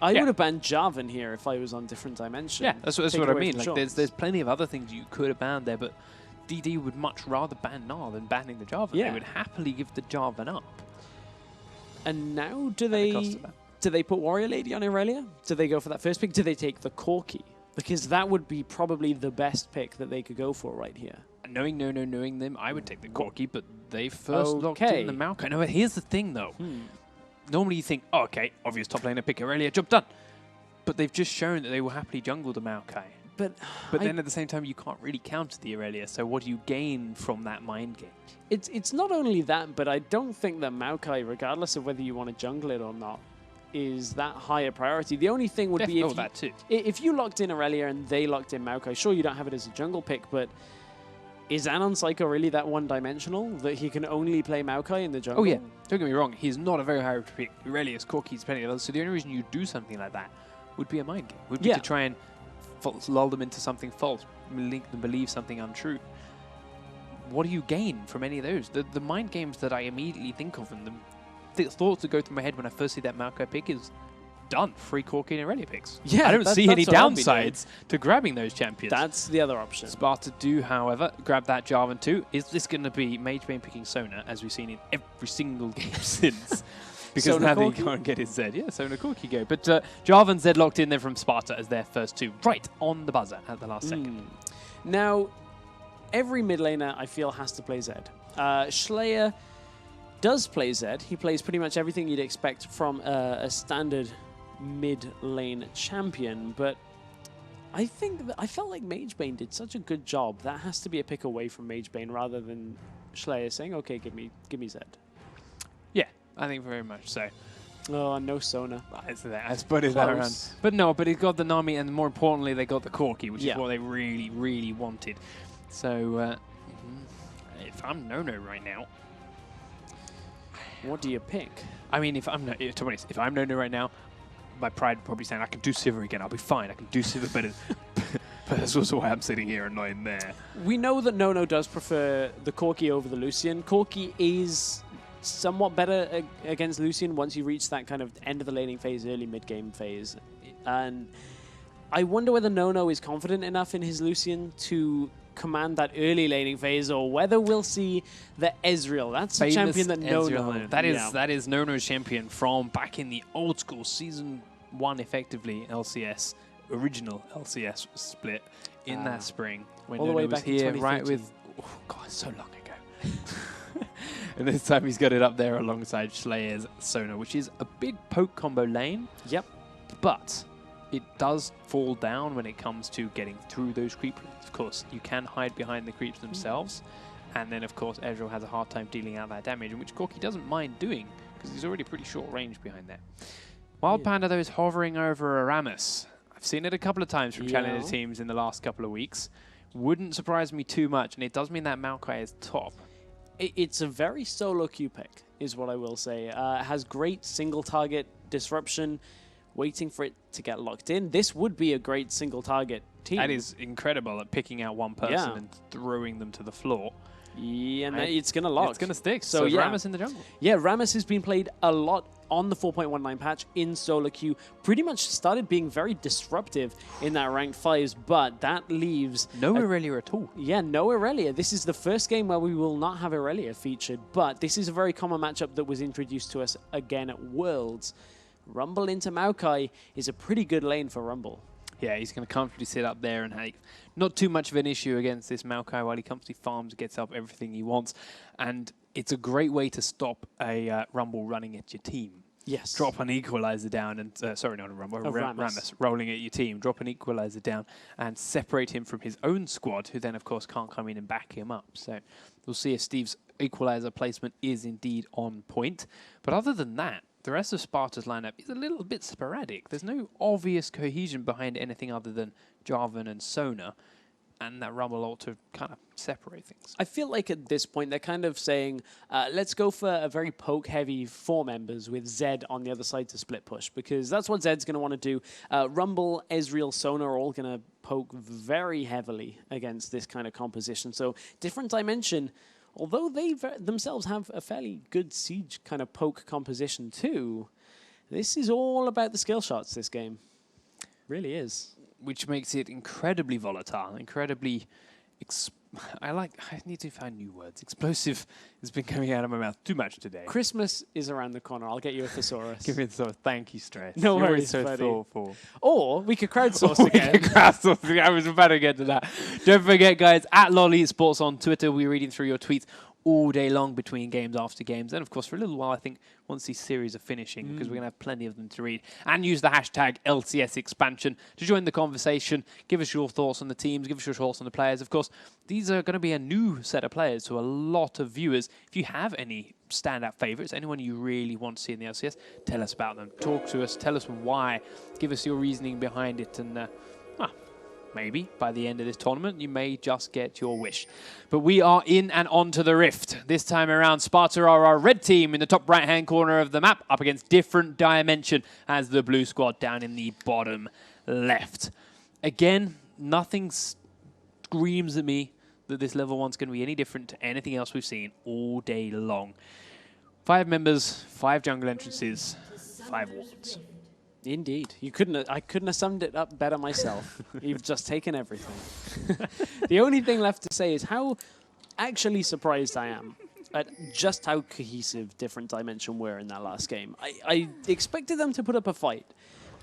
I would have banned Jarvan here if I was on different dimension. Yeah, that's what I mean. Like, there's plenty of other things you could have banned there, but DD would much rather ban Gnar than banning the Jarvan. Yeah. They would happily give the Jarvan up. And now do they put WarriorLady on Irelia? Do they go for that first pick? Do they take the Corki? Because that would be probably the best pick that they could go for right here. Knowing Nono, knowing them, I would take the Corki, but they first locked in the Maokai. No, but here's the thing, though. Normally you think, oh, okay, obvious top laner pick Irelia, job done. But they've just shown that they will happily jungle the Maokai. But then at the same time, you can't really counter the Irelia, so what do you gain from that mind game? It's not only that, but I don't think that Maokai, regardless of whether you want to jungle it or not, is that high a priority. The only thing would be if you locked in Irelia and they locked in Maokai, sure, you don't have it as a jungle pick, but is AnOnPsyCkO really that one-dimensional that he can only play Maokai in the jungle? Oh, yeah. Don't get me wrong. He's not a very high pick. Irelia's Corki's plenty of others. So the only reason you do something like that would be a mind game. Would be to try and lull them into something false, make them believe something untrue. What do you gain from any of those? The mind games that I immediately think of and the thoughts that go through my head when I first see that Maokai pick is done. Free Corki and Irelia picks. Yeah, I don't see any downsides to grabbing those champions. That's the other option. Sparta do, however, grab that Jarvan II. Is this going to be Magebane picking Sona, as we've seen in every single game since? Because now they can't get his Zed. Yeah, Sona Corki go. But Jarvan Zed locked in there from Sparta as their first two, right on the buzzer at the last second. Now, every mid laner, I feel, has to play Zed. ShLaYa does play Zed. He plays pretty much everything you'd expect from a standard mid lane champion, but I felt like Magebane did such a good job. That has to be a pick away from Magebane rather than ShLaYa saying, okay, give me Zed. Yeah, I think very much so. Oh, no Sona. I spotted that around. But no, but he got the Nami, and more importantly, they got the Corki, which is what they really, really wanted. So, if I'm Nono right now, what do you pick? I mean, if I'm Nono right now, my pride would probably saying I can do Sivir again. I'll be fine. I can do Sivir better. But that's also why I'm sitting here and not in there. We know that Nono does prefer the Corki over the Lucian. Corki is somewhat better against Lucian once you reach that kind of end of the laning phase, early mid-game phase. And I wonder whether Nono is confident enough in his Lucian to command that early laning phase, or whether we'll see the Ezreal. That's a champion that Nono... That is Nono's champion from back in the old school Season 1, effectively, LCS, original LCS split in that spring. When all the way Nono was back here, in right with... Oh, God, so long ago. And this time he's got it up there alongside ShLaYa's Sona, which is a big poke combo lane. Yep. But it does fall down when it comes to getting through those creep lanes. Of course, you can hide behind the creeps themselves. And then, of course, Ezreal has a hard time dealing out that damage, which Corki doesn't mind doing, because he's already pretty short range behind there. Wildpanda, though, is hovering over a Rammus. I've seen it a couple of times from challenger teams in the last couple of weeks. Wouldn't surprise me too much, and it does mean that Maokai is top. It's a very solo queue pick, is what I will say. It has great single target disruption, waiting for it to get locked in. This would be a great single target team. That is incredible at picking out one person and throwing them to the floor. Yeah, and it's going to lock. It's going to stick. So Rammus in the jungle. Yeah, Rammus has been played a lot on the 4.19 patch in solo queue. Pretty much started being very disruptive in that ranked 5s, but that leaves... No Irelia at all. Yeah, no Irelia. This is the first game where we will not have Irelia featured, but this is a very common matchup that was introduced to us again at Worlds. Rumble into Maokai is a pretty good lane for Rumble. Yeah, he's going to comfortably sit up there and have not too much of an issue against this Maokai while he comfortably farms, gets up everything he wants. And it's a great way to stop a Rumble running at your team. Yes. Drop an equalizer down and, sorry, not a Rumble, Rammus rolling at your team. Drop an equalizer down and separate him from his own squad, who then, of course, can't come in and back him up. So we'll see if Steve's equalizer placement is indeed on point. But other than that, the rest of Sparta's lineup is a little bit sporadic. There's no obvious cohesion behind anything other than Jarvan and Sona, and that Rumble ought to kind of separate things. I feel like at this point they're kind of saying, let's go for a very poke-heavy 4 members with Zed on the other side to split push, because that's what Zed's going to want to do. Rumble, Ezreal, Sona are all going to poke very heavily against this kind of composition. So different dimension. Although they themselves have a fairly good siege kind of poke composition too, This is all about the skill shots, this game. Really is. Which makes it incredibly volatile, incredibly... I need to find new words. Explosive has been coming out of my mouth too much today. Christmas is around the corner. I'll get you a thesaurus. Give me a thesaurus. Thank you, Stress. No You're worries, so buddy. thoughtful. Or we could crowdsource again. I was about to get to that. Don't forget, guys, at Lolly Sports on Twitter. We're reading through your tweets all day long between games, after games. And, of course, for a little while, I think, once these series are finishing, because we're going to have plenty of them to read. And use the hashtag LCS expansion to join the conversation. Give us your thoughts on the teams. Give us your thoughts on the players. Of course, these are going to be a new set of players to a lot of viewers. If you have any standout favorites, anyone you really want to see in the LCS, tell us about them. Talk to us. Tell us why. Give us your reasoning behind it. And, maybe by the end of this tournament, you may just get your wish. But we are in and onto the Rift. This time around, Sparta are our red team in the top right-hand corner of the map, up against Different Dimension as the blue squad down in the bottom left. Again, nothing screams at me that this level 1's going to be any different to anything else we've seen all day long. 5 members, 5 jungle entrances, 5 wards. Indeed. I couldn't have summed it up better myself. You've just taken everything. The only thing left to say is how actually surprised I am at just how cohesive Different Dimension were in that last game. I expected them to put up a fight.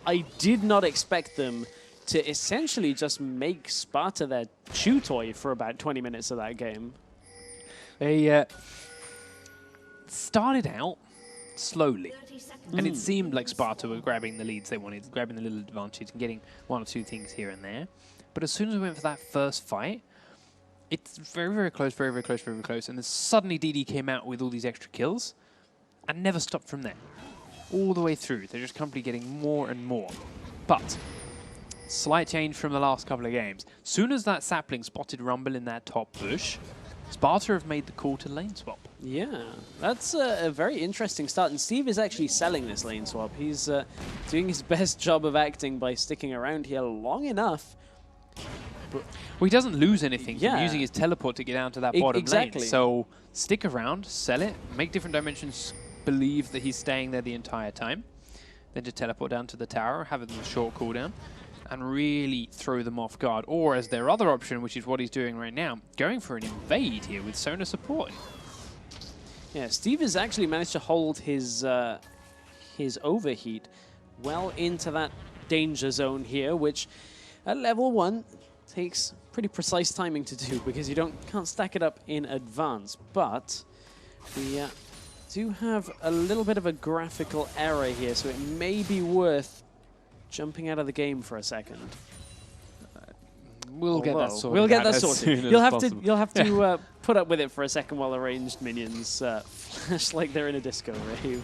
I did not expect them to essentially just make Sparta their chew toy for about 20 minutes of that game. They started out slowly. And it seemed like Sparta were grabbing the leads they wanted, grabbing the little advantage and getting 1 or 2 things here and there. But as soon as we went for that first fight, it's very, very close, very, very close, very, very close. And then suddenly DD came out with all these extra kills and never stopped from there. All the way through. They're just constantly getting more and more. But slight change from the last couple of games. Soon as that sapling spotted Rumble in that top bush, Sparta have made the call to lane swap. Yeah, that's a very interesting start. And Steve is actually selling this lane swap. He's doing his best job of acting by sticking around here long enough. But well, he doesn't lose anything from using his teleport to get down to that bottom lane. So stick around, sell it, make Different Dimensions believe that he's staying there the entire time. Then just teleport down to the tower, have a short cooldown, and really throw them off guard. Or as their other option, which is what he's doing right now, going for an invade here with Sona supporting. Yeah, Steve has actually managed to hold his overheat well into that danger zone here, which at level 1 takes pretty precise timing to do because you can't stack it up in advance. But we do have a little bit of a graphical error here, so it may be worth jumping out of the game for a second. We'll get that sorted. We'll get that sorted. You'll have to yeah. Put up with it for a second while the ranged minions flash like they're in a disco rave.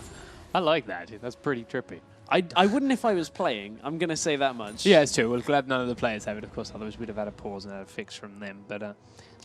I like that. That's pretty trippy. I wouldn't if I was playing. I'm going to say that much. Yeah, it's true. We're glad none of the players have it, of course. Otherwise, we'd have had a pause and had a fix from them. But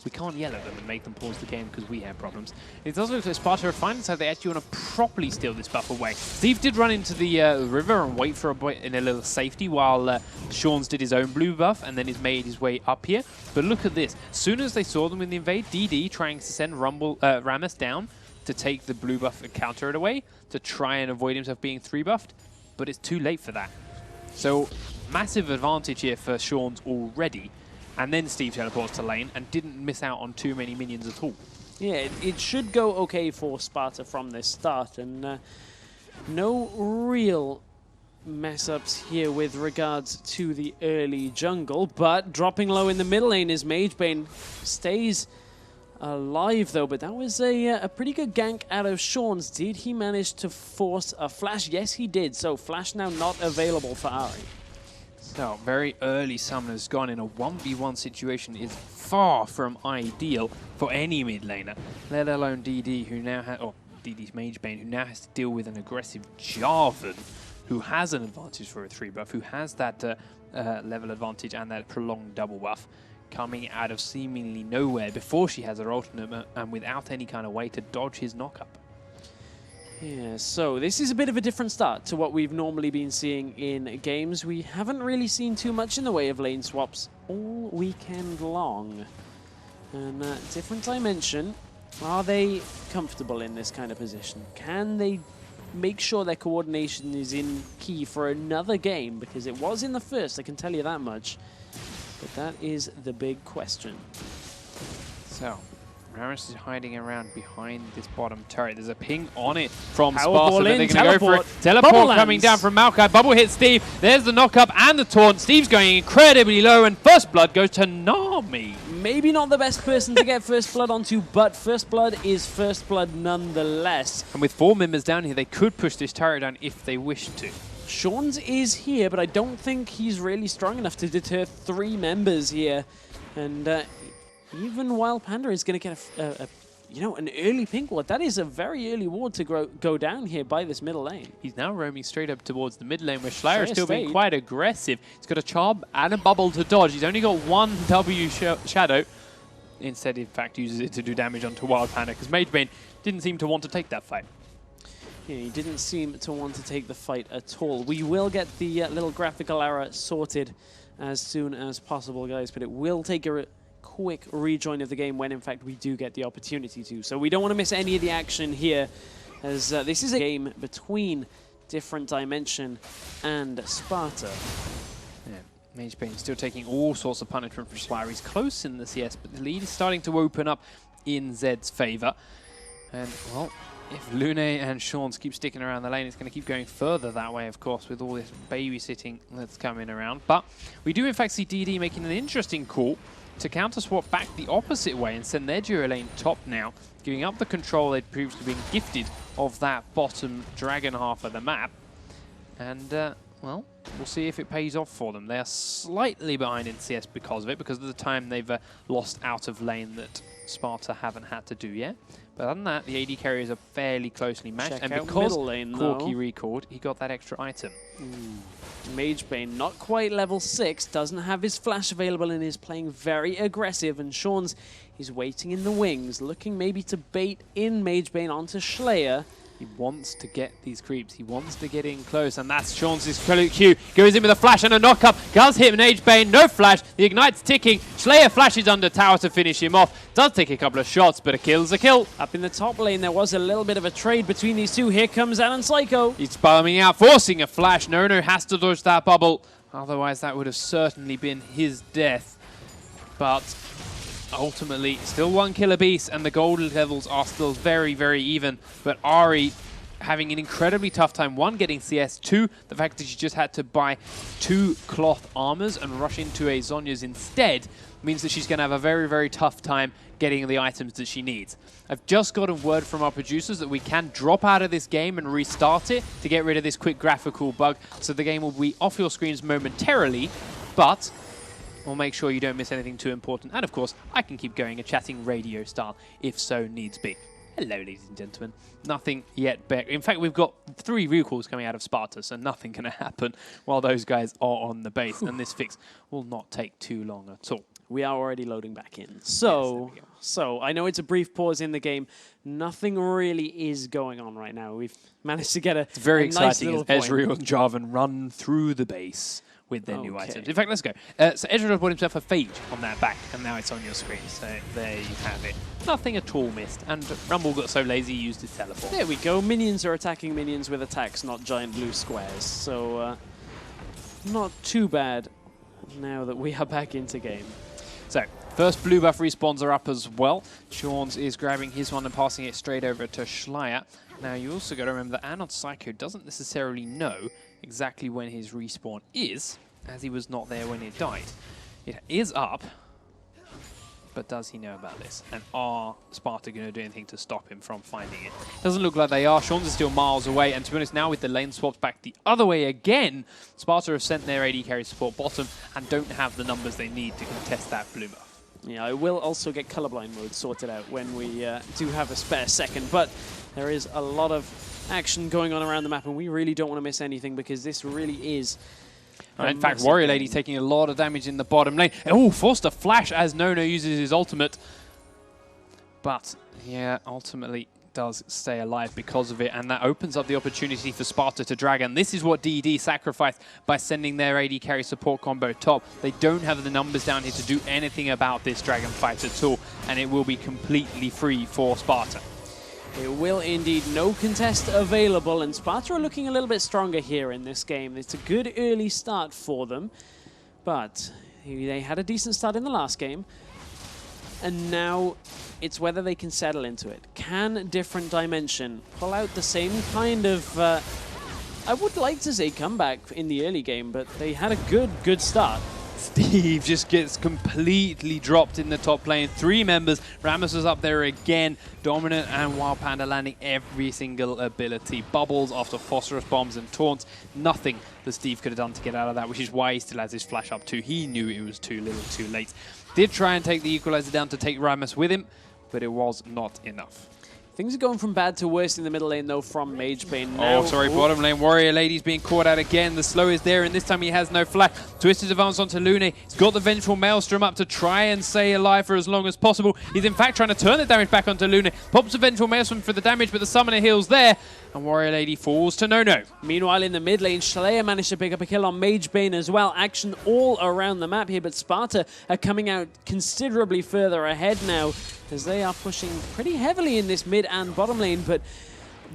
we can't yell at them and make them pause the game because we have problems. It's also because Sparta are finding how they actually want to properly steal this buff away. Steve did run into the river and wait for a bit in a little safety while Shaunz did his own blue buff and then he's made his way up here. But look at this. As soon as they saw them in the invade, DD trying to send Rammus down to take the blue buff and counter it away to try and avoid himself being 3-buffed. But it's too late for that. So massive advantage here for Shaunz already. And then Steve teleports to lane and didn't miss out on too many minions at all. Yeah, it should go okay for Sparta from this start. And no real mess-ups here with regards to the early jungle. But dropping low in the middle lane is Magebane. Stays alive though, but that was a pretty good gank out of Shaunz. Did he manage to force a flash? Yes, he did. So flash now not available for Ahri. So very early summoners gone in a 1v1 situation is far from ideal for any mid laner, let alone DD who now has, or DD's Magebane who now has to deal with an aggressive Jarvan who has an advantage for a 3-buff, who has that level advantage and that prolonged double buff, coming out of seemingly nowhere before she has her ultimate and without any kind of way to dodge his knock-up. Yeah, so this is a bit of a different start to what we've normally been seeing in games. We haven't really seen too much in the way of lane swaps all weekend long. And Different Dimension, are they comfortable in this kind of position? Can they make sure their coordination is in key for another game, because it was in the first, I can tell you that much. But that is the big question. So, Rammus is hiding around behind this bottom turret. There's a ping on it from Powerball Sparta, but they're in, going to go for it. Teleport Bubble coming lands. down from Maokai. Bubble hits Steve. There's the knock-up and the taunt. Steve's going incredibly low, and first blood goes to Nami. Maybe not the best person to get first blood onto, but first blood is first blood nonetheless. And with 4 members down here, they could push this turret down if they wish to. Shaunz is here, but I don't think he's really strong enough to deter 3 members here. And even Wildpanda is going to get an early pink ward. That is a very early ward to go down here by this middle lane. He's now roaming straight up towards the mid lane, where ShLaYa is still being stayed. quite aggressive. He's got a charm and a bubble to dodge. He's only got 1 W shadow. Instead, in fact, uses it to do damage onto Wildpanda, because Magebane didn't seem to want to take that fight. Yeah, he didn't seem to want to take the fight at all. We will get the little graphical error sorted as soon as possible, guys, but it will take a quick rejoin of the game when, in fact, we do get the opportunity to. So we don't want to miss any of the action here, as this is a game between Different Dimension and Sparta. Yeah, Magebane still taking all sorts of punishment from ShLaYa. He's close in the CS, but the lead is starting to open up in Zed's favor. And, well, if Lounet and Shaunz keep sticking around the lane, it's going to keep going further that way, of course, with all this babysitting that's coming around. But we do, in fact, see DD making an interesting call to counter-swap back the opposite way and send their duo lane top now, giving up the control they'd previously been gifted of that bottom dragon half of the map. And, well, we'll see if it pays off for them. They are slightly behind in CS because of it, because of the time they've lost out of lane that Sparta haven't had to do yet. But other than that, the AD carriers are fairly closely matched. Check and out because middle lane, Corki recalled, he got that extra item. Magebane, not quite level 6, doesn't have his flash available and is playing very aggressive. And Shaunz is waiting in the wings, looking maybe to bait in Magebane onto ShLaYa. He wants to get these creeps. He wants to get in close, and that's Shaunz's Q. Goes in with a flash and a knock-up. Does hit Magebane, no flash. The Ignite's ticking. ShLaYa flashes under tower to finish him off. Does take a couple of shots, but a kill's a kill. Up in the top lane, there was a little bit of a trade between these two. Here comes AnOnPsyCkO. He's bombing out, forcing a flash. Nono has to dodge that bubble. Otherwise, that would have certainly been his death. But ultimately, still 1 kill apiece, and the gold levels are still very, very even. But Ahri having an incredibly tough time. 1, getting CS. 2, the fact that she just had to buy 2 cloth armors and rush into a Zhonya's instead means that she's going to have a very, very tough time getting the items that she needs. I've just got a word from our producers that we can drop out of this game and restart it to get rid of this quick graphical bug. So the game will be off your screens momentarily, but we'll make sure you don't miss anything too important. And of course, I can keep going and chatting radio style if so needs be. Hello, ladies and gentlemen. Nothing yet back. In fact, we've got 3 recalls coming out of Sparta, so nothing going to happen while those guys are on the base. And this fix will not take too long at all. We are already loading back in. So I know it's a brief pause in the game. Nothing really is going on right now. We've managed to get a It's very nice exciting as Ezreal and Jarvan run through the base with their new items. In fact, let's go. So Ezreal bought himself a Phage on that back, and now it's on your screen. So there you have it. Nothing at all missed. And Rumble got so lazy he used his teleport. There we go. Minions are attacking minions with attacks, not giant blue squares. So not too bad now that we are back into game. So, first blue buff respawns are up as well. Shaunz is grabbing his one and passing it straight over to ShLaYa. Now, you also got to remember that AnOnPsyCkO doesn't necessarily know exactly when his respawn is, as he was not there when it died. It is up, but does he know about this? And are Sparta going to do anything to stop him from finding it? Doesn't look like they are. Shaunz is still miles away, and to be honest, now with the lane swaps back the other way again, Sparta have sent their AD carry support bottom and don't have the numbers they need to contest that blue buff. Yeah, I will also get colorblind mode sorted out when we do have a spare second, but there is a lot of action going on around the map, and we really don't want to miss anything because this really is... In fact, WarriorLady taking a lot of damage in the bottom lane. Oh, forced a flash as Nono uses his ultimate. But, yeah, ultimately does stay alive because of it, and that opens up the opportunity for Sparta to drag. And this is what DD sacrificed by sending their AD carry support combo top. They don't have the numbers down here to do anything about this dragon fight at all, and it will be completely free for Sparta. It will indeed. No contest available, and Sparta are looking a little bit stronger here in this game. It's a good early start for them, but they had a decent start in the last game, and now it's whether they can settle into it. Can Different Dimension pull out the same kind of, I would like to say comeback in the early game, but they had a good start. Steve just gets completely dropped in the top lane. 3 members. Rammus was up there again. Dominant and Wildpanda landing every single ability. Bubbles after phosphorus bombs and taunts. Nothing that Steve could have done to get out of that, which is why he still has his flash up too. He knew it was too little too late. Did try and take the equalizer down to take Rammus with him, but it was not enough. Things are going from bad to worse in the middle lane, though, from Magebane. Oh, sorry, bottom lane. WarriorLady's being caught out again. The slow is there, and this time he has no flash. Twisted advance onto Lounet. He's got the Vengeful Maelstrom up to try and stay alive for as long as possible. He's, in fact, trying to turn the damage back onto Lounet. Pops the Vengeful Maelstrom for the damage, but the Summoner heals there, and WarriorLady falls to Nono. Meanwhile, in the mid lane, ShLaYa managed to pick up a kill on Magebane as well. Action all around the map here, but Sparta are coming out considerably further ahead now, as they are pushing pretty heavily in this mid and bottom lane. But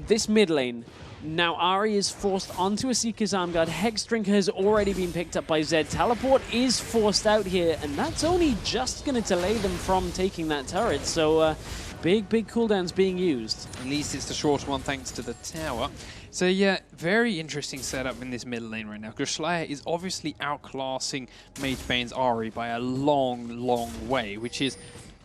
this mid lane, now Ahri is forced onto a Seeker's Arm Guard. Hex Drink has already been picked up by Zed. Teleport is forced out here, and that's only just going to delay them from taking that turret. So big cooldowns being used. At least it's the short one thanks to the tower. So yeah, very interesting setup in this middle lane right now, because ShLaYa is obviously outclassing Magebane's Ahri by a long way, which is,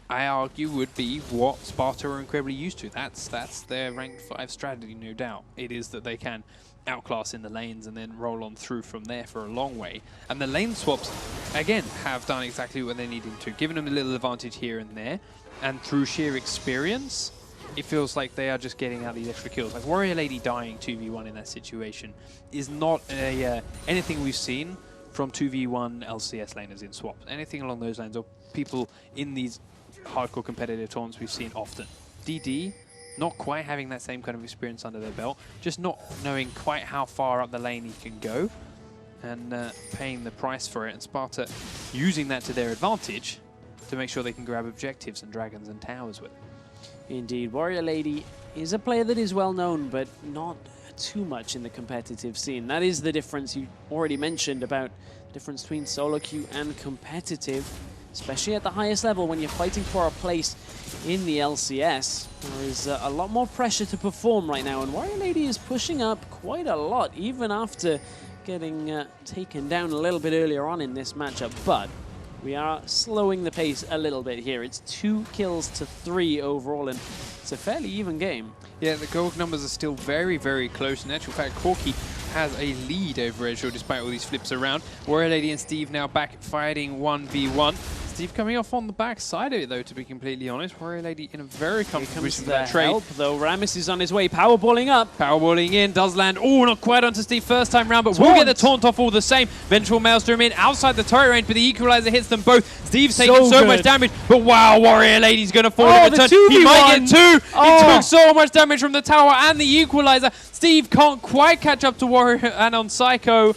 I argue, would be what Sparta are incredibly used to. That's their ranked 5 strategy, no doubt. It is that they can outclass in the lanes and then roll on through from there for a long way. And the lane swaps, again, have done exactly what they needed to, giving them a little advantage here and there. And through sheer experience, it feels like they are just getting out these extra kills. Like WarriorLady dying 2v1 in that situation is not anything we've seen from 2v1 LCS laners in swaps. Anything along those lines, or people in these hardcore competitive tournaments we've seen often. DD, not quite having that same kind of experience under their belt, just not knowing quite how far up the lane he can go, and paying the price for it, and Sparta using that to their advantage to make sure they can grab objectives and dragons and towers with it. Indeed, WarriorLady is a player that is well known, but not too much in the competitive scene. That is the difference you already mentioned about the difference between solo queue and competitive, especially at the highest level when you're fighting for a place in the LCS. There is a lot more pressure to perform right now, and WarriorLady is pushing up quite a lot, even after getting taken down a little bit earlier on in this matchup. But we are slowing the pace a little bit here. It's 2 kills to 3 overall, and it's a fairly even game. Yeah, the gold numbers are still very close. In actual fact, Corki has a lead over Ezreal despite all these flips around. WarriorLady and Steve now back fighting 1v1. Steve coming off on the back side of it, though, to be completely honest. WarriorLady in a very comfortable position for that trade. Help, though. Rammus is on his way, powerballing up. Powerballing in, does land. Oh, not quite onto Steve first time round, but we'll get the taunt off all the same. Vengeful Maelstrom in, outside the turret range, but the equalizer hits them both. Steve's taking so much damage, but wow, WarriorLady's going to fall in return. He might get 2. He took so much damage from the tower and the equalizer. Steve can't quite catch up to AnOnPsyCkO.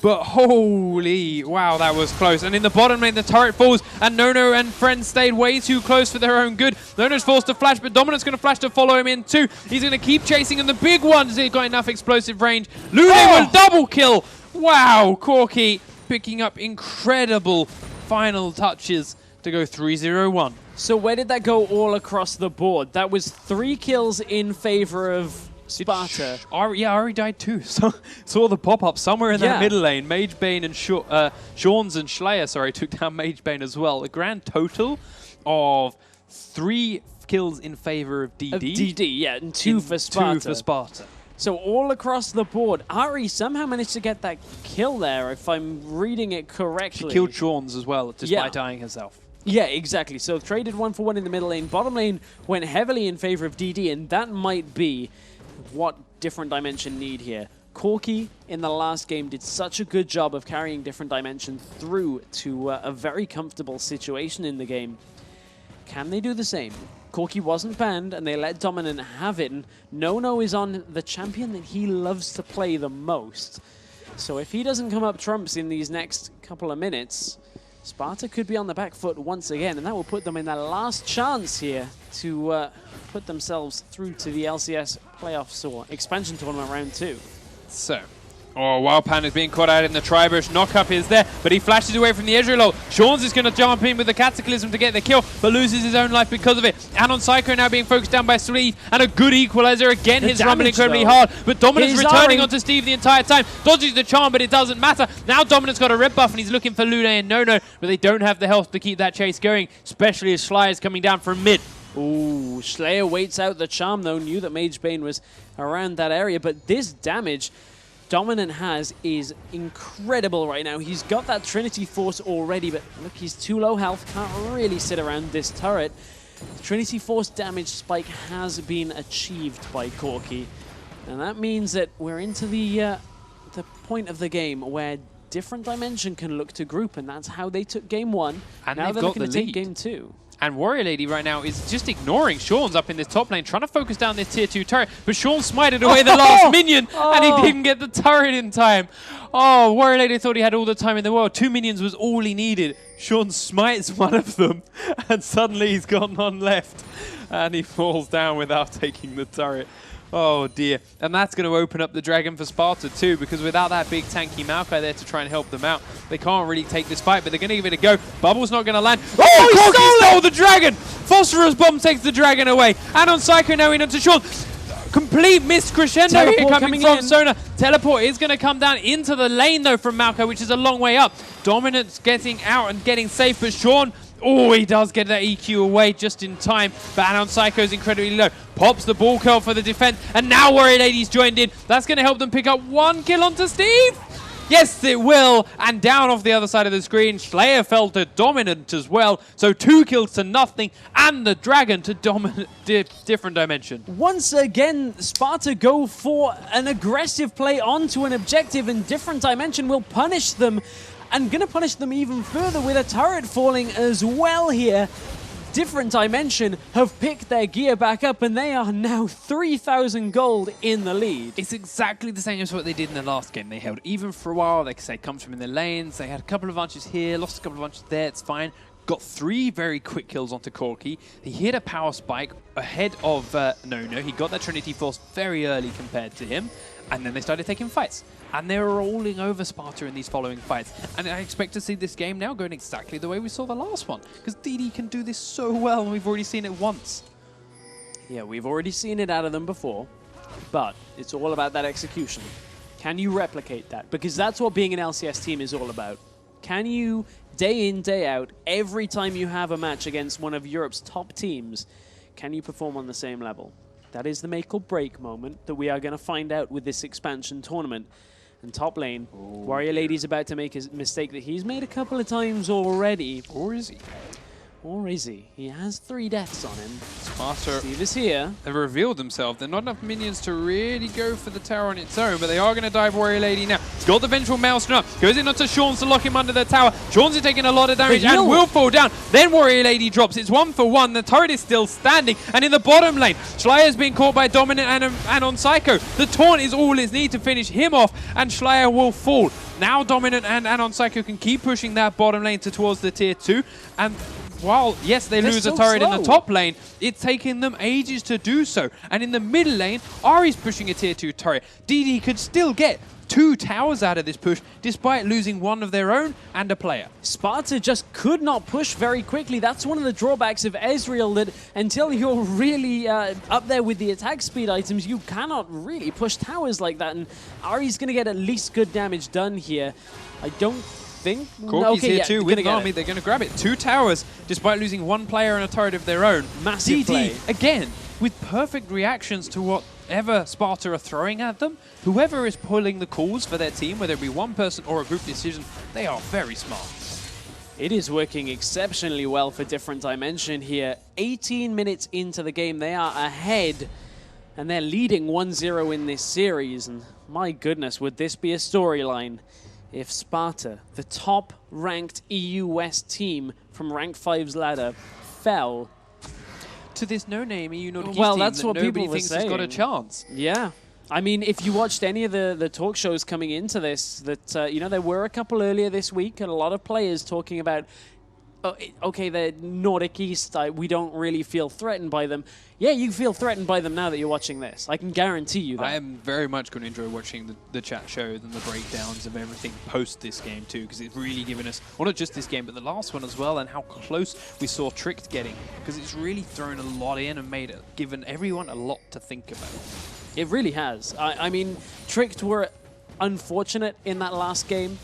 But holy, wow, that was close. And in the bottom lane, the turret falls, and Nono and friends stayed way too close for their own good. Nono's forced to flash, but Dominant's going to flash to follow him in too. He's going to keep chasing, and the big ones, he's got enough explosive range. Lounet will double kill. Wow, Corki picking up incredible final touches to go 3-0-1. So where did that go all across the board? That was 3 kills in favor of Sparta. Ahri died too. So saw the pop-up somewhere in that middle lane. Magebane and Shaunz and ShLaYa, took down Magebane as well. A grand total of 3 kills in favor of DD. And 2 for Sparta. 2 for Sparta. So all across the board, Ahri somehow managed to get that kill there, if I'm reading it correctly. She killed Shaunz as well, despite dying herself. Yeah, exactly. So traded 1 for 1 in the middle lane. Bottom lane went heavily in favor of DD, and that might be what Different Dimension need here. Corki in the last game did such a good job of carrying Different Dimension through to a very comfortable situation in the game. Can they do the same? Corki wasn't banned, and they let Dominant have it. And Nono is on the champion that he loves to play the most. So if he doesn't come up trumps in these next couple of minutes, Sparta could be on the back foot once again, and that will put them in their last chance here to put themselves through to the LCS playoffs or expansion tournament round 2. So, Wildpanda is being caught out in the tri-bush. Knockup is there, but he flashes away from the Ezreal. Shaunz is going to jump in with the Cataclysm to get the kill, but loses his own life because of it. AnOnPsyCkO now being focused down by SlAYa, and a good equalizer again. Hits Rumble incredibly hard, but Dominant's returning onto Steve the entire time. Dodges the charm, but it doesn't matter. Now Dominant's got a red buff, and he's looking for Lounet and Nono, but they don't have the health to keep that chase going, especially as ShLaYa is coming down from mid. Ooh, ShLaYa waits out the charm though, knew that Magebane was around that area, but this damage Dominant has is incredible right now. He's got that Trinity Force already, but look, he's too low health, can't really sit around this turret. The Trinity Force damage spike has been achieved by Corki, and that means that we're into the point of the game where Different Dimension can look to group, and that's how they took game 1. And now they're looking to take game 2. And WarriorLady right now is just ignoring Shaunz up in this top lane, trying to focus down this tier 2 turret, but Shaunz smited away the last minion, and he didn't get the turret in time. Oh, WarriorLady thought he had all the time in the world. 2 minions was all he needed. Shaunz smites one of them, and suddenly he's got none left. And he falls down without taking the turret. Oh dear. And that's going to open up the dragon for Sparta too, because without that big tanky Maokai there to try and help them out, they can't really take this fight, but they're going to give it a go. Bubble's not going to land. Oh, Corki stole the dragon! Phosphorus Bomb takes the dragon away. AnOnPsyCkO now in onto Shaunz. Complete missed crescendo Teleport here coming from in. Sona. Teleport is going to come down into the lane though from Maokai, which is a long way up. Dominant's getting out and getting safe, but Shaun, oh, he does get that EQ away just in time, but AnOnPsyCkO is incredibly low. Pops the ball curl for the defense, and now WarriorLady's joined in. That's going to help them pick up 1 kill onto Steve. Yes, it will. And down off the other side of the screen, ShLaYa fell to Dominant as well. So 2 kills to nothing, and the dragon to Different Dimension. Once again, Sparta go for an aggressive play onto an objective, and Different Dimension will punish them. And gonna punish them even further with a turret falling as well here. Different Dimension have picked their gear back up, and they are now 3,000 gold in the lead. It's exactly the same as what they did in the last game. They held even for a while. They come from in the lanes. They had a couple of bunches here, lost a couple of bunches there. It's fine. Got 3 very quick kills onto Corki. He hit a power spike ahead of Nono. He got that Trinity Force very early compared to him. And then they started taking fights. And they were rolling over Sparta in these following fights. And I expect to see this game now going exactly the way we saw the last one. Because DD can do this so well, and we've already seen it once. Yeah, we've already seen it out of them before. But it's all about that execution. Can you replicate that? Because that's what being an LCS team is all about. Can you, day in, day out, every time you have a match against one of Europe's top teams, can you perform on the same level? That is the make or break moment that we are going to find out with this expansion tournament. And top lane, WarriorLady's about to make a mistake that he's made a couple of times already. Or is he? Or is he? He has 3 deaths on him. Sparta, Steve is here. they've revealed themselves. They're not enough minions to really go for the tower on its own, but they are going to dive WarriorLady now. He's got the Vengeful Maelstrom up. Goes in onto Shaunz to lock him under the tower. Shaunz is taking a lot of damage and will fall down. Then WarriorLady drops. It's 1 for 1. The turret is still standing. And in the bottom lane, ShLaYa is being caught by Dominant and AnOnPsyCkO. The taunt is all it needs to finish him off, and ShLaYa will fall. Now Dominant and AnOnPsyCkO can keep pushing that bottom lane towards the tier 2. And while, yes, they lose a turret in the top lane, it's taking them ages to do so. And in the middle lane, Ahri's pushing a tier 2 turret. DD could still get 2 towers out of this push, despite losing 1 of their own and a player. Sparta just could not push very quickly. That's one of the drawbacks of Ezreal, that until you're really up there with the attack speed items, you cannot really push towers like that. And Ahri's going to get at least good damage done here. I don't think... Corki's here too with Nami. They're going to grab it. 2 towers, despite losing 1 player and a turret of their own. Massive DD, play. again, with perfect reactions to whatever Sparta are throwing at them. Whoever is pulling the calls for their team, whether it be one person or a group decision, they are very smart. It is working exceptionally well for Different Dimension here. 18 minutes into the game, they are ahead, and they're leading 1-0 in this series. And my goodness, would this be a storyline if Sparta, the top-ranked EU West team from Rank 5's ladder, fell to this no-name EU Nordic well, team that's that what nobody people thinks has got a chance. Yeah. I mean, if you watched any of the talk shows coming into this, that, you know, there were a couple earlier this week and a lot of players talking about, oh, okay, they're Nordic East, we don't really feel threatened by them. Yeah, you feel threatened by them now that you're watching this. I can guarantee you that. I am very much going to enjoy watching the chat shows and the breakdowns of everything post this game too, because it's really given us, well, not just this game, but the last one as well, and how close we saw Tricked getting, because it's really thrown a lot in and given everyone a lot to think about. It really has. I mean, Tricked were unfortunate in that last game.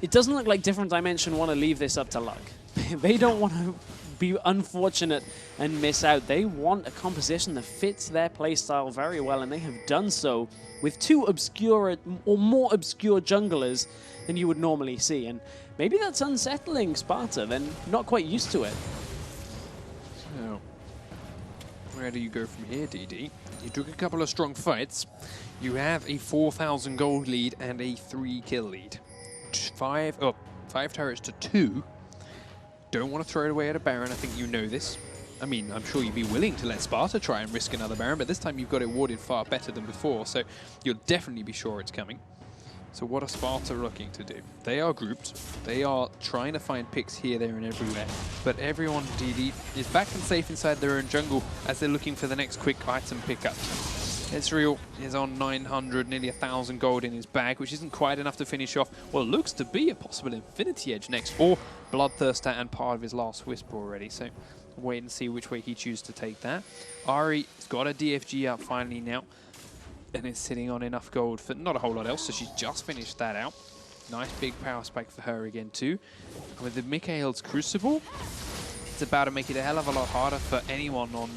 It doesn't look like Different Dimension want to leave this up to luck. They don't want to be unfortunate and miss out. They want a composition that fits their playstyle very well, and they have done so with two obscure or more obscure junglers than you would normally see. And maybe that's unsettling Sparta. They're not quite used to it. So, where do you go from here, DD? You took a couple of strong fights. You have a 4,000 gold lead and a 3-kill lead. 5 turrets to 2. Don't want to throw it away at a Baron. I think you know this. I mean, I'm sure you'd be willing to let Sparta try and risk another Baron, but this time you've got it warded far better than before, so you'll definitely be sure it's coming. So what are Sparta looking to do? They are grouped. They are trying to find picks here, there, and everywhere. But everyone, DD, is back and safe inside their own jungle as they're looking for the next quick item pickup. Ezreal is on 900, nearly 1,000 gold in his bag, which isn't quite enough to finish off what looks to be a possible Infinity Edge next for Bloodthirster and part of his last Whisper already. So wait and see which way he chooses to take that. Ahri's got a DFG out finally now, and is sitting on enough gold for not a whole lot else, so she's just finished that out. Nice big power spike for her again too. And with the Mikael's Crucible, it's about to make it a hell of a lot harder for anyone on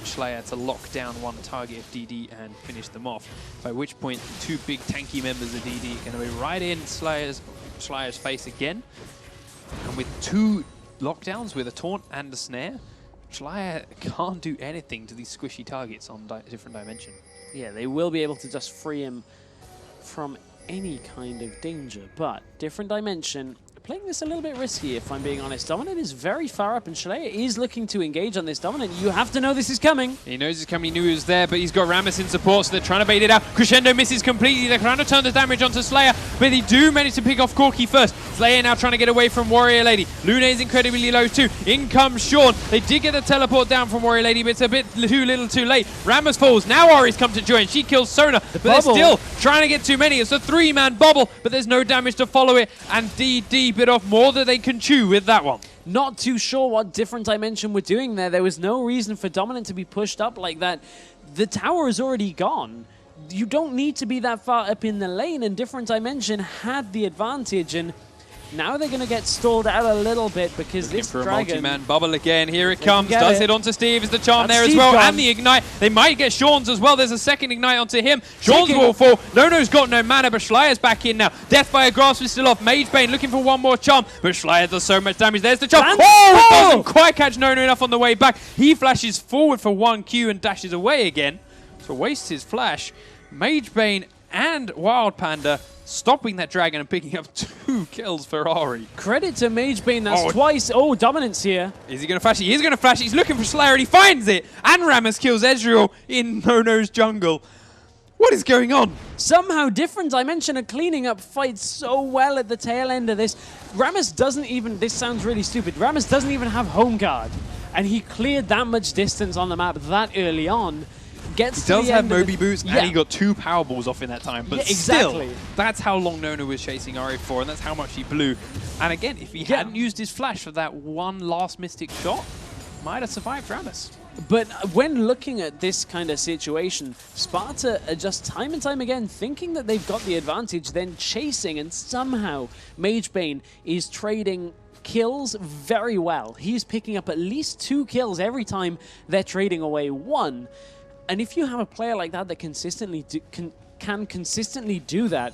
ShLaYa to lock down one target of DD and finish them off. By which point, the two big tanky members of DD are going to be right in ShLaYa's face again. And with two lockdowns, with a taunt and a snare, ShLaYa can't do anything to these squishy targets on Different Dimension. Yeah, they will be able to just free him from any kind of danger, but Different Dimension playing this a little bit risky, if I'm being honest. Dominant is very far up, and ShLaYa is looking to engage on this Dominant. You have to know this is coming. He knows it's coming, he knew he was there, but he's got Rammus in support, so they're trying to bait it out. Crescendo misses completely. They're trying to turn the damage onto ShLaYa, but they do manage to pick off Corki first. ShLaYa now trying to get away from WarriorLady. Lounet is incredibly low too. In comes Shaunz. They did get the teleport down from WarriorLady, but it's a bit too little too late. Rammus falls. Now Ahri's come to join. She kills Sona, but they're still trying to get too many. It's a 3-man bubble, but there's no damage to follow it, and DD bit off more than they can chew with that one. Not too sure what Different Dimension were doing there. There was no reason for Dominant to be pushed up like that. The tower is already gone. You don't need to be that far up in the lane, and Different Dimension had the advantage, and now they're going to get stalled out a little bit because this for dragon... a multi-man bubble again. Here it comes. Does hit onto Steve. Is the charm there as well. And the ignite. They might get Shaunz as well. There's a second ignite onto him. Shaunz will fall. Nono's got no mana, but ShLaYa's back in now. Death by a Grasp is still off. Magebane looking for one more charm, but ShLaYa does so much damage. There's the charm. Oh! It doesn't quite catch Nono enough on the way back. He flashes forward for 1Q and dashes away again. So wastes his flash. Magebane and Wildpanda stopping that dragon and picking up 2 kills for Ahri. Credit to Magebane, that's twice. Oh, Dominance here. Is he going to flash it? He is going to flash it. He's looking for ShLaYa and he finds it. And Rammus kills Ezreal in Nono's jungle. What is going on? Somehow Different Dimension are cleaning up fights so well at the tail end of this. Rammus doesn't even, this sounds really stupid, Rammus doesn't even have home guard. And he cleared that much distance on the map that early on. He does have Moby Boots, and he got 2 power balls off in that time, but exactly. Still, that's how long Nono was chasing Ahri for, and that's how much he blew. And again, if he hadn't used his flash for that one last Mystic shot, might have survived Rammus. But when looking at this kind of situation, Sparta are just time and time again thinking that they've got the advantage, then chasing, and somehow Magebane is trading kills very well. He's picking up at least 2 kills every time they're trading away 1. And if you have a player like that that consistently can consistently do that,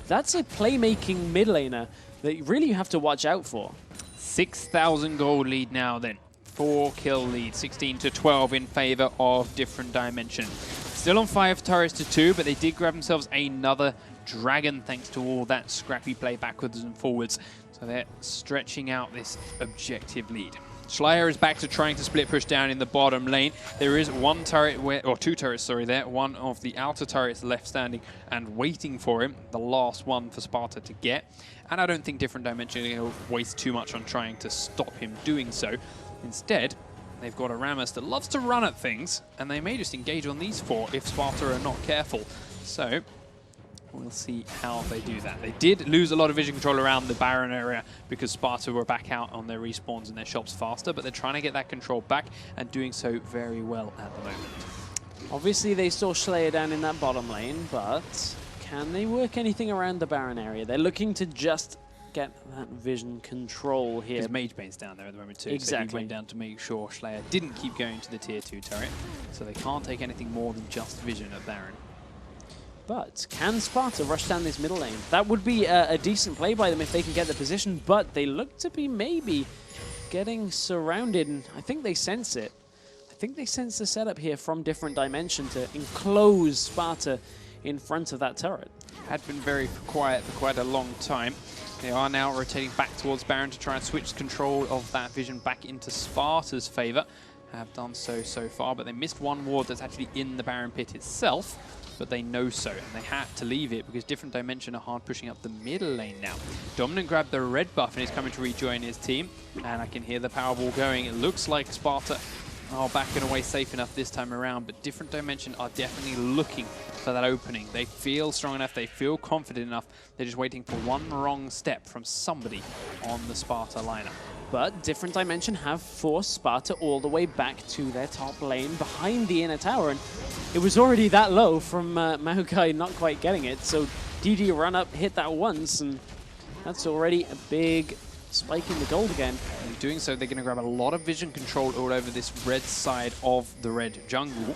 that's a playmaking mid laner that really you have to watch out for. 6,000 gold lead now then. 4-kill lead, 16-12 in favor of Different Dimension. Still on 5 turrets to 2, but they did grab themselves another dragon thanks to all that scrappy play backwards and forwards. So they're stretching out this objective lead. ShLaYa is back to trying to split push down in the bottom lane. There is one turret, or two turrets, sorry, there. One of the outer turrets left standing and waiting for him. The last one for Sparta to get. And I don't think Different Dimension will waste too much on trying to stop him doing so. Instead, they've got a Rammus that loves to run at things, and they may just engage on these four if Sparta are not careful. So we'll see how they do that. They did lose a lot of vision control around the Baron area because Sparta were back out on their respawns and their shops faster, but they're trying to get that control back and doing so very well at the moment. Obviously, they saw ShLaYa down in that bottom lane, but can they work anything around the Baron area? They're looking to just get that vision control here. Because Magebane's down there at the moment too, exactly. So he went down to make sure ShLaYa didn't keep going to the tier 2 turret, so they can't take anything more than just vision at Baron. But can Sparta rush down this middle lane? That would be a decent play by them if they can get the position, but they look to be maybe getting surrounded, and I think they sense it. I think they sense the setup here from Different Dimension to enclose Sparta in front of that turret. Had been very quiet for quite a long time. They are now rotating back towards Baron to try and switch control of that vision back into Sparta's favor. Have done so far, but they missed one ward that's actually in the Baron pit itself. But they know so, and they had to leave it because Different Dimension are hard pushing up the middle lane now. Dominant grabbed the red buff and is coming to rejoin his team, and I can hear the Powerball going. It looks like Sparta are backing away safe enough this time around, but Different Dimension are definitely looking for that opening. They feel strong enough, they feel confident enough. They're just waiting for one wrong step from somebody on the Sparta lineup. But Different Dimension have forced Sparta all the way back to their top lane behind the inner tower, and it was already that low from Maokai not quite getting it, so DD run up, hit that once, and that's already a big spike in the gold again. In doing so, they're going to grab a lot of vision control all over this red side of the red jungle.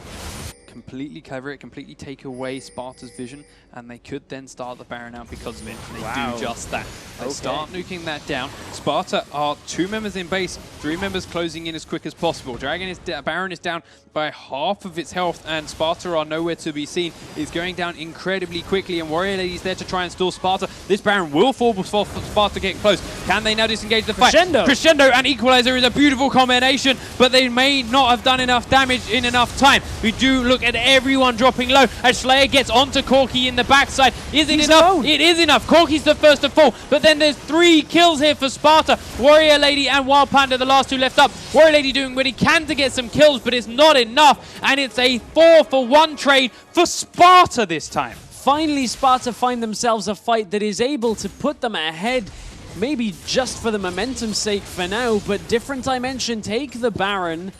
Completely cover it, completely take away Sparta's vision, and they could then start the Baron out because of it. And they do just that. They start nuking that down. Sparta are 2 members in base, 3 members closing in as quick as possible. Baron is down by half of its health, and Sparta are nowhere to be seen. It's going down incredibly quickly, and WarriorLady is there to try and stall Sparta. This Baron will fall before Sparta get close. Can they now disengage the fight? Crescendo and Equalizer is a beautiful combination, but they may not have done enough damage in enough time. We do look at everyone dropping low as ShLaYa gets onto Corki in the backside. Is it enough? Alone. It is enough. Corki's the first to fall, but then there's 3 kills here for Sparta. WarriorLady and Wildpanda, the last 2 left up. WarriorLady doing what he can to get some kills, but it's not enough, and it's a 4-for-1 trade for Sparta this time. Finally, Sparta find themselves a fight that is able to put them ahead, maybe just for the momentum's sake for now, but Different Dimension take the Baron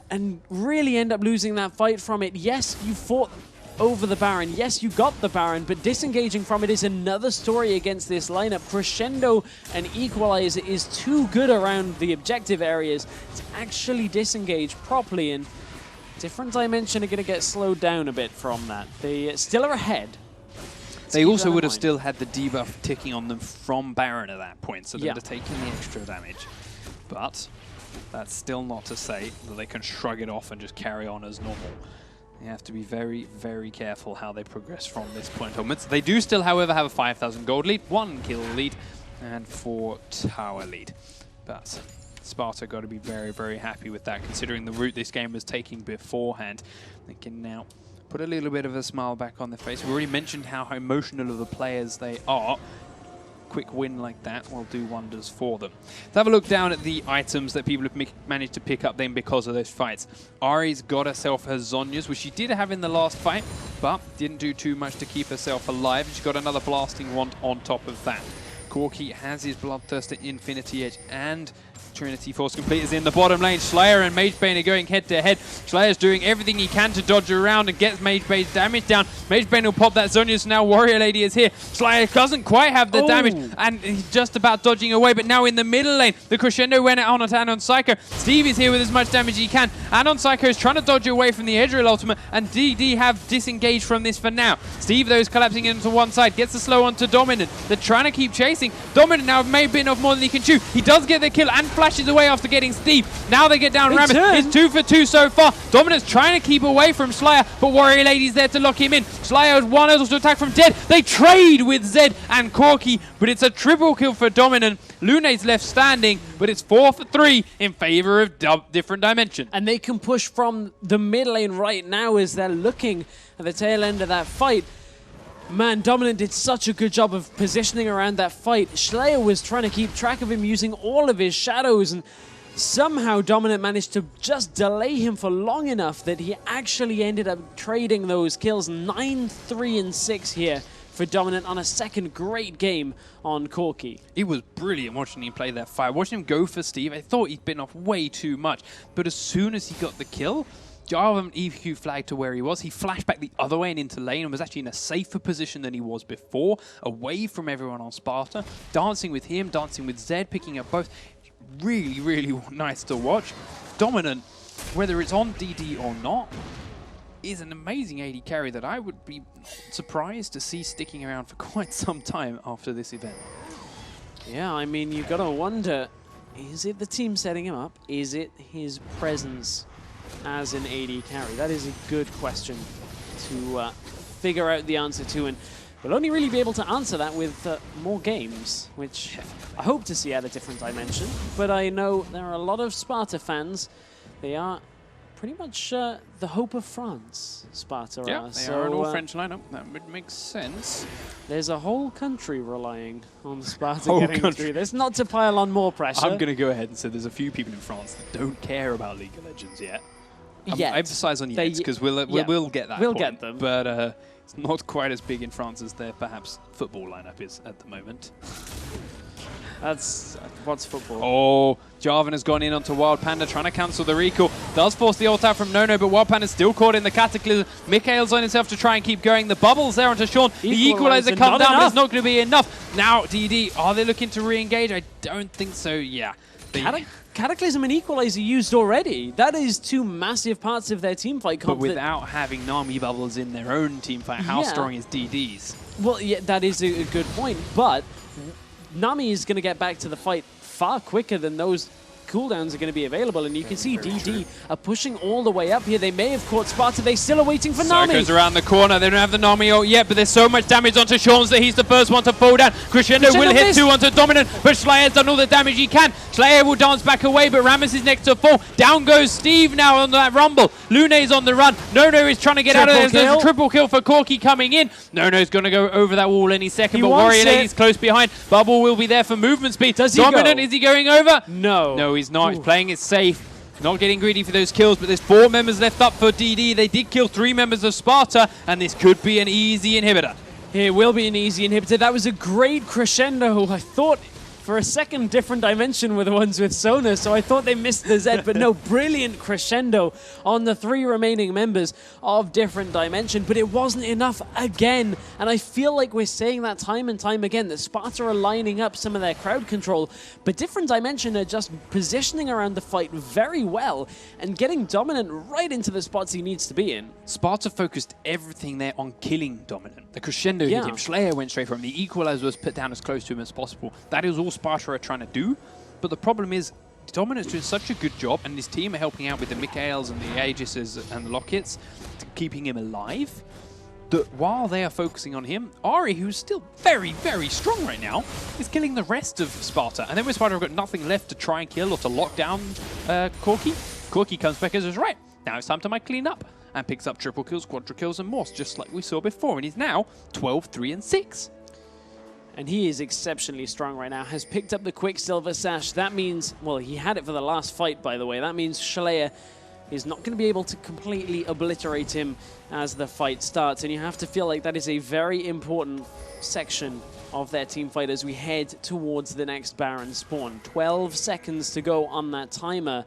and really end up losing that fight from it. Yes, you fought over the Baron. Yes, you got the Baron, but disengaging from it is another story against this lineup. Crescendo and Equalizer is too good around the objective areas to actually disengage properly, and Different Dimension are going to get slowed down a bit from that. They still are ahead. They also would have still had the debuff ticking on them from Baron at that point, so they would have taken the extra damage. But that's still not to say that they can shrug it off and just carry on as normal. You have to be very, very careful how they progress from this point onwards. They do still, however, have a 5,000 gold lead, 1 kill lead, and 4 tower lead. But Sparta got to be very, very happy with that, considering the route this game was taking beforehand. They can now put a little bit of a smile back on their face. We already mentioned how emotional of the players they are. Quick win like that will do wonders for them. Let's have a look down at the items that people have managed to pick up then because of those fights. Ahri's got herself her Zhonya's, which she did have in the last fight, but didn't do too much to keep herself alive. She got another blasting wand on top of that. Corki has his Bloodthirster Infinity Edge, and Trinity Force Complete is in the bottom lane. ShLaYa and Magebane are going head-to-head. ShLaYa's doing everything he can to dodge around and get Magebane's damage down. Magebane will pop that Zhonya's, so now WarriorLady is here. ShLaYa doesn't quite have the damage, and he's just about dodging away, but now in the middle lane, the Crescendo went out on AnOnPsyCkO. Steve is here with as much damage as he can. AnOnPsyCkO is trying to dodge away from the Ezreal ultimate, and DD have disengaged from this for now. Steve, though, is collapsing into one side, gets the slow onto Dominant. They're trying to keep chasing. Dominant now may have been off more than he can chew. He does get the kill, and and flashes away after getting Steve. Now they get down They Rammus. turn. It's 2 for 2 so far. Dominant's trying to keep away from ShLaYa, but WarriorLady's there to lock him in. ShLaYa has one else to attack from Dead. They trade with Zed and Corki, but it's a triple kill for Dominant. Lounet's left standing, but it's 4 for 3 in favor of Different Dimension. And they can push from the mid lane right now as they're looking at the tail end of that fight. Man, Dominant did such a good job of positioning around that fight. ShLaYa was trying to keep track of him using all of his shadows, and somehow Dominant managed to just delay him for long enough that he actually ended up trading those kills. 9-3-6 here for Dominant on a second great game on Corki. It was brilliant watching him play that fight. Watching him go for Steve, I thought he'd been off way too much. But as soon as he got the kill, Jarvan EQ flagged to where he was. He flashed back the other way and into lane and was actually in a safer position than he was before, away from everyone on Sparta, dancing with him, dancing with Zed, picking up both. Really, really nice to watch. Dominant, whether it's on DD or not, is an amazing AD carry that I would be surprised to see sticking around for quite some time after this event. Yeah, I mean, you've got to wonder, is it the team setting him up? Is it his presence as an AD carry? That is a good question to figure out the answer to, and we'll only really be able to answer that with more games, which I hope to see at a Different Dimension. But I know there are a lot of Sparta fans. They are pretty much the hope of France, Sparta Yeah, are. they are an all-French lineup. That would make sense. There's a whole country relying on Sparta Whole getting country. through this. Not to pile on more pressure. I'm going to go ahead and say there's a few people in France that don't care about League of Legends yet. Yet. I emphasize on yet because we'll get that. We'll point, get them. But it's not quite as big in France as their perhaps football lineup is at the moment. That's what's football. Oh, Jarvan has gone in onto Wildpanda, trying to cancel the recall. Does force the ult out from Nono, but Wildpanda's still caught in the Cataclysm. Mikhail's on himself to try and keep going. The bubbles there onto Shaunz. The equalizer comes down, but it's not going to be enough. Now, DD, are they looking to re-engage? I don't think so, yeah. Cataclysm and Equalizer used already. That is two massive parts of their teamfight comp. But without having Nami bubbles in their own teamfight, how strong is DD's? Well, yeah, that is a good point, but Nami is going to get back to the fight far quicker than those cooldowns are going to be available, and you can see DD are pushing all the way up here. They may have caught Sparta. They still are waiting for Nami. Goes around the corner. They don't have the Nami ult yet, but there's so much damage onto Shaunz that he's the first one to fall down. Crescendo will hit 2 onto Dominant, but ShLaYa's done all the damage he can. ShLaYa will dance back away, but Rammus is next to fall. Down goes Steve now on that rumble. Lounet is on the run. Nono is trying to get out of there. There's a triple kill for Corki coming in. Nono's going to go over that wall any second, but WarriorLady's close behind. Bubble will be there for movement speed. Does he Dominant, go? is he going over? No. No, he's not. He's playing it safe. Not getting greedy for those kills, but there's 4 members left up for DD. They did kill 3 members of Sparta, and this could be an easy inhibitor. It will be an easy inhibitor. That was a great crescendo. I thought for a second Different Dimension were the ones with Sona, so I thought they missed the Z, but no, brilliant crescendo on the 3 remaining members of Different Dimension, but it wasn't enough again, and I feel like we're saying that time and time again, that Sparta are lining up some of their crowd control, but Different Dimension are just positioning around the fight very well and getting Dominant right into the spots he needs to be in. Sparta focused everything there on killing Dominant. The crescendo hit him. ShLaYa went straight for him. The equalizer was put down as close to him as possible. That is all Sparta are trying to do, but the problem is Dominant's doing such a good job, and his team are helping out with the Mikhails and the Aegises and the Lockets, keeping him alive, that while they are focusing on him, Ahri, who's still very, very strong right now, is killing the rest of Sparta. And then when Sparta have got nothing left to try and kill or to lock down Corki, Corki comes back and says, right, now it's time to clean up, and picks up triple kills, quadra kills, and more, just like we saw before, and he's now 12-3-6. And he is exceptionally strong right now. Has picked up the Quicksilver Sash. That means, well, he had it for the last fight, by the way. That means ShLaYa is not going to be able to completely obliterate him as the fight starts. And you have to feel like that is a very important section of their team fight as we head towards the next Baron spawn. 12 seconds to go on that timer.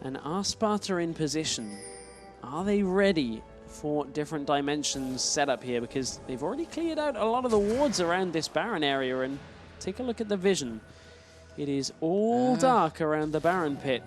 And are Sparta in position? Are they ready for Different Dimensions setup here? Because they've already cleared out a lot of the wards around this Baron area, and take a look at the vision. It is all dark around the Baron pit.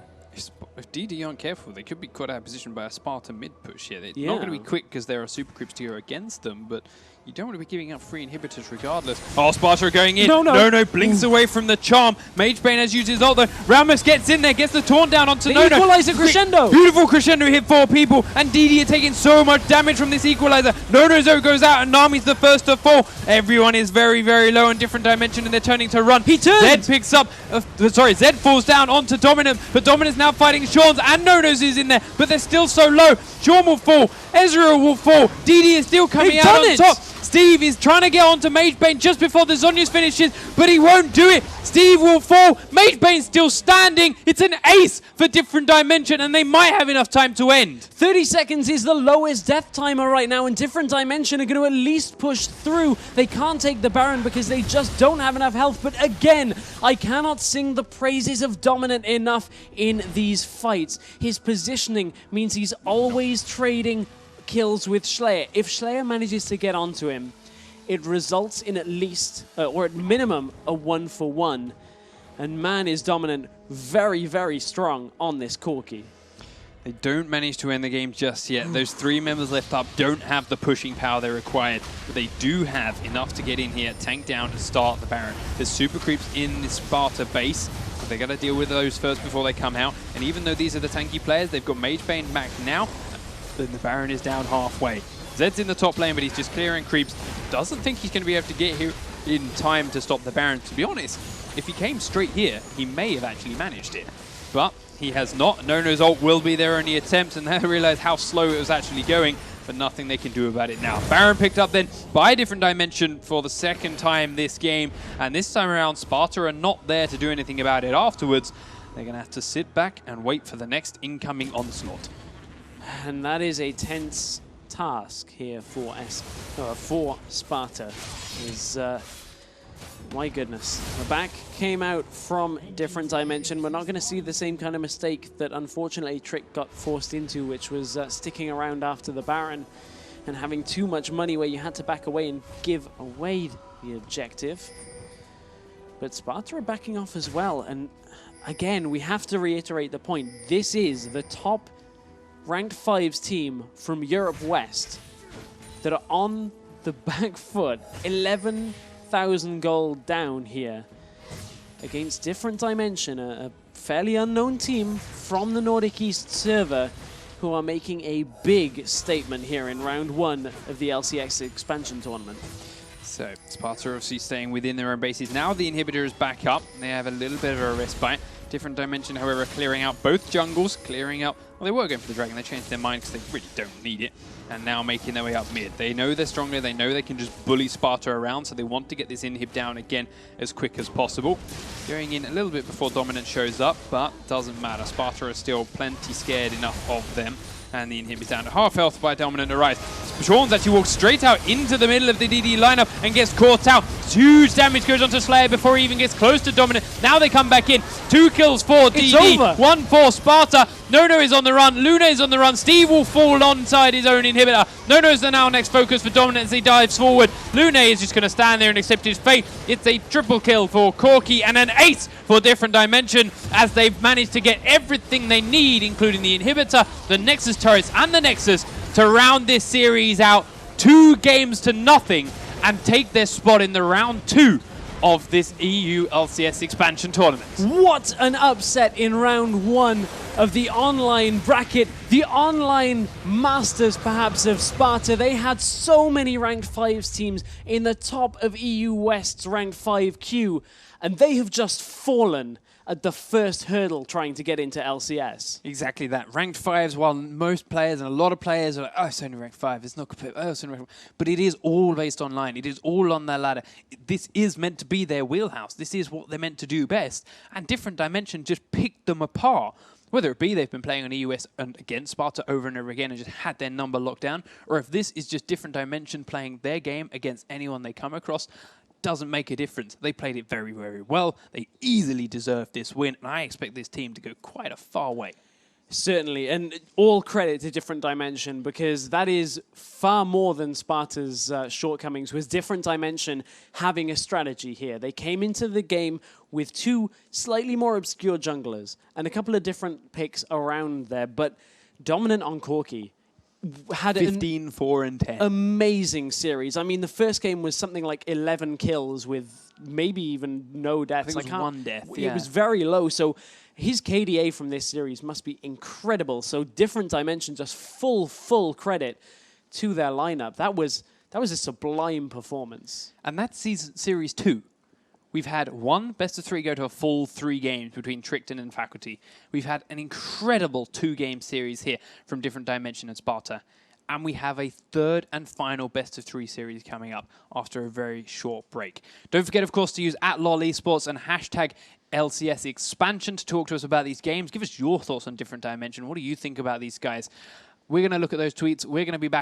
If DD aren't careful, they could be caught out of position by a Sparta mid push here. They're Yeah. not going to be quick because there are super creeps to go against them, but you don't want to be giving up free inhibitors regardless. Oh, Sparta are going in. Nono blinks away from the charm. Magebane has used his ult though. Rammus gets in there, gets the taunt down onto Nono. Equalizer crescendo. Beautiful crescendo, hit 4 people, and DD are taking so much damage from this equalizer. Nono's ult goes out, and Nami's the first to fall. Everyone is very, very low in different dimension, and they're turning to run. He turns. Zed picks up, Zed falls down onto Dominant, but Dominant's now fighting Shaunz, and Nono's is in there, but they're still so low. Shaun will fall, Ezreal will fall, DD is still coming out on top. Steve is trying to get onto Magebane just before the Zhonya's finishes, but he won't do it. Steve will fall. Magebane's still standing. It's an ace for different dimension, and they might have enough time to end. 30 seconds is the lowest death timer right now, and different dimension are going to at least push through. They can't take the Baron because they just don't have enough health. But again, I cannot sing the praises of Dominant enough in these fights. His positioning means he's always trading kills with ShLaYa. If ShLaYa manages to get onto him, it results in at least, or at minimum, a 1-for-1. And man, is Dominant very, very strong on this Corki. They don't manage to end the game just yet. Those 3 members left up don't have the pushing power they required, but they do have enough to get in here, tank down, and start the Baron. There's super creeps in the Sparta base. They got to deal with those first before they come out. And even though these are the tanky players, they've got Magebane back now. Then the Baron is down halfway. Zed's in the top lane, but he's just clearing creeps. Doesn't think he's going to be able to get here in time to stop the Baron. To be honest, if he came straight here, he may have actually managed it. But he has not. Nono's ult will be their only attempt, and they realize how slow it was actually going, but nothing they can do about it now. Baron picked up then by a different dimension for the second time this game, and this time around, Sparta are not there to do anything about it afterwards. They're going to have to sit back and wait for the next incoming onslaught. And that is a tense task here for Sparta. My goodness. The back came out from different dimension. We're not going to see the same kind of mistake that unfortunately Trick got forced into, which was sticking around after the Baron and having too much money where you had to back away and give away the objective. But Sparta are backing off as well. And again, we have to reiterate the point. This is the top ranked 5s team from Europe West that are on the back foot, 11,000 gold down here against different dimension, a fairly unknown team from the Nordic East server who are making a big statement here in round 1 of the LCS expansion tournament. So Sparta obviously staying within their own bases. Now the inhibitor is back up. They have a little bit of a respite. Different dimension, however, clearing out both jungles, clearing out... Well, they were going for the dragon. They changed their mind because they really don't need it. And now making their way up mid. They know they're stronger. They know they can just bully Sparta around, so they want to get this inhib down again as quick as possible. Going in a little bit before Dominant shows up, but doesn't matter. Sparta are still plenty scared enough of them. And the inhib is down to half health by Dominant Arise. Shaunz actually walks straight out into the middle of the DD lineup and gets caught out. Huge damage goes onto ShLaYa before he even gets close to Dominant. Now they come back in. 2 kills for DD, 1 for Sparta. Nono is on the run, Lounet is on the run. Steve will fall alongside his own inhibitor. Nono is the now next focus for Dominant as he dives forward. Lounet is just going to stand there and accept his fate. It's a triple kill for Corki and an ace for Different Dimension as they've managed to get everything they need, including the inhibitor, the Nexus turrets, and the Nexus to round this series out 2 games to nothing and take their spot in the round 2 of this EU LCS expansion tournament. What an upset in round 1 of the online bracket, the online masters perhaps of Sparta. They had so many ranked 5s teams in the top of EU West's ranked 5 queue, and they have just fallen at the first hurdle trying to get into LCS. Exactly that. Ranked 5s, while most players and a lot of players are like, oh, it's only ranked 5, it's not competitive, oh, it's only ranked 5. But it is all based online. It is all on their ladder. This is meant to be their wheelhouse. This is what they're meant to do best. And Different Dimension just picked them apart. Whether it be they've been playing on EUS and against Sparta over and over again and just had their number locked down, or if this is just Different Dimension playing their game against anyone they come across, doesn't make a difference. They played it very, very well. They easily deserved this win, and I expect this team to go quite a far way. Certainly, and all credit to Different Dimension, because that is far more than Sparta's shortcomings, was Different Dimension having a strategy here. They came into the game with 2 slightly more obscure junglers and a couple of different picks around there, but dominant on Corki. Had 15, 4, and 10. Amazing series. I mean, the first game was something like 11 kills with maybe even no deaths. I think it was 1 death. It was very low, so his KDA from this series must be incredible. So Different Dimension, just full credit to their lineup. That was a sublime performance. And that's series 2. We've had 1 best-of-3 go to a full 3 games between Trickton and Faculty. We've had an incredible 2-game series here from Different Dimension and Sparta. And we have a 3rd and final best-of-3 series coming up after a very short break. Don't forget, of course, to use @LolEsports and hashtag LCS expansion to talk to us about these games. Give us your thoughts on Different Dimension. What do you think about these guys? We're going to look at those tweets. We're going to be back